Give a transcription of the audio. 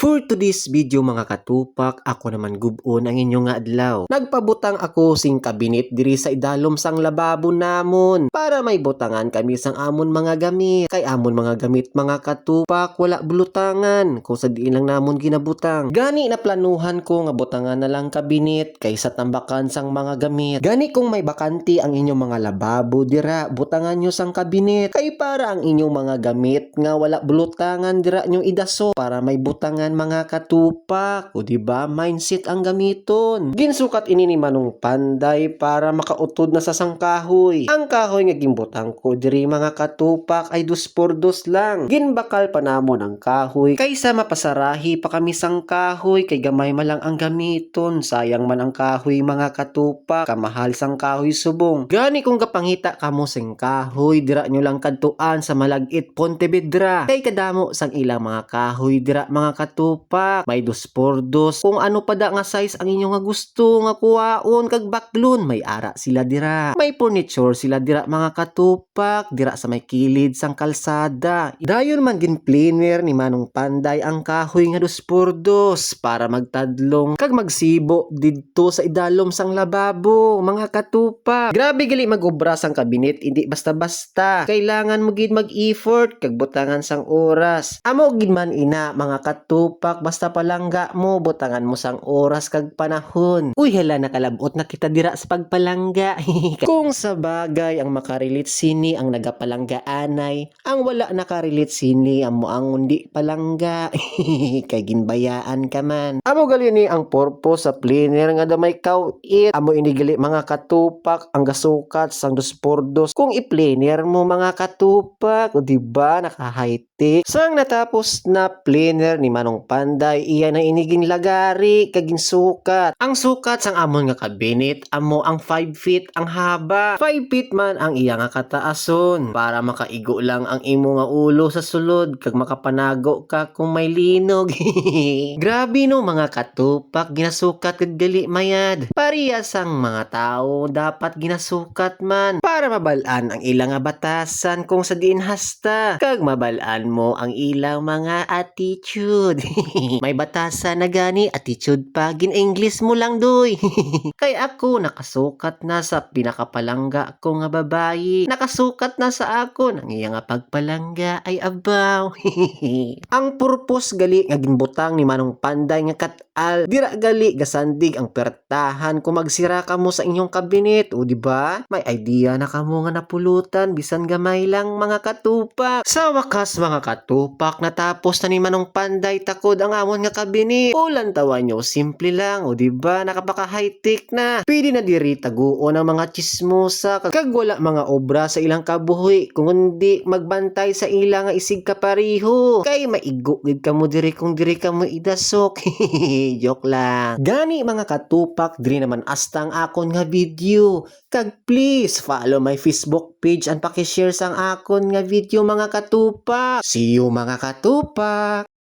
For today's video mga katupak, ako naman gubon ang inyong nga adlaw. Nagpabutang ako sing kabinet diri sa idalom sang lababo namon para may butangan kami sang amon mga gamit. Kay amon mga gamit mga katupak wala bulutangan kung sa diin lang namon ginabutang. Gani na planuhan ko nga butangan na lang kabinet kaysa tambakan sang mga gamit. Gani kung may bakanti ang inyong mga lababo dira, butangan nyo sang kabinet. Kay para ang inyong mga gamit nga wala bulutangan dira nyo idaso para may butangan mga katupak. O diba, mindset ang gamiton. Ginsukat ini ni Manong Panday para makautod na sa sangkahoy. Ang kahoy nga gimbutang ko diri mga katupak ay 2x2 lang. Ginbakal pa namon ang kahoy kaysa mapasarahi pa kami sang kahoy kay gamay malang ang gamiton. Sayang man ang kahoy mga katupak, kamahal sang kahoy subong. Gani kung kapangita kamo sing kahoy dira nyo lang kadtuan sa Malagit, Pontevedra. Kay kadamo sang ilang mga kahoy dira mga katupak. May 2x2 kung ano pa da nga size ang inyo nga gusto nga kuwaon kag baklon. May ara sila dira. May furniture sila dira mga katupak dira sa may kilid sang kalsada. Dayon man gin planer ni Manong Panday ang kahoy nga 2x2 para magtadlong kag magsibo didto sa idalom sang lababo mga katupak. Grabe gali mag-obra sang kabinet, hindi basta-basta. Kailangan mo gid mag-effort kag butangan sang oras. Amo gid man ina mga katupak, basta palangga mo butangan mo sang oras kag panahon. Uy hala, nakalabot na kita dira sa pagpalangga. Kung sa bagay ang makarelate sini ang nagapalanggaanay, ang wala nakarelate sini amo ang undi palangga. Kay ginbayaan ka man. Amo gali ni ang purpose sa planer nga damay kawit. Amo inigali mga katupak ang gasukat sang 2x2 kung i-planer mo mga katupak. O diba, naka-high-tech. Sang natapos na planer ni Manong Panday, iya na iniging lagari kaging sukat. Ang sukat sang amon nga kabinet amo ang 5 feet ang haba. 5 feet man ang iya nga kataason para makaigo lang ang imo nga ulo sa sulod kag makapanago ka kung may linog. Grabe no mga katupak, ginasukat kag gali mayad. Parehas ang mga tao dapat ginasukat man para mabalaan ang ilang nga batasan kung sa diin hasta kag mabalaan mo ang ilang mga attitude. May batasan na gani, attitude pa gin English mo lang doy. Kay ako nakasukat na sa pinakapalangga ko nga babayi. Nakasukat na sa ako nang iya nga pagpalangga ay abaw. Ang purpose gali nga ginbutang ni Manong Panday nga katal dira gali gasandig ang pertahan kung magsira ka mo sa inyong kabinet. O diba, may idea na kamo nga napulutan bisan gamay lang mga katupak. Sa wakas mga katupak, natapos na ni Manong Panday takod ang amon nga kabinet. Ulan tawa nyo, simple lang. O diba, nakapaka high-tech na. Pwede na diri taguon ang mga chismosa kag wala mga obra sa ilang kabuhi kung hindi magbantay sa ilang nga isig kapariho. Kay maigo gid ka mo diri kung diri ka mo idasok. Joke lang. Gani mga katupak, diri naman asta ang akon nga video. Kag please follow my Facebook page and paki-share sang akon nga video mga katupak. See you mga katupak.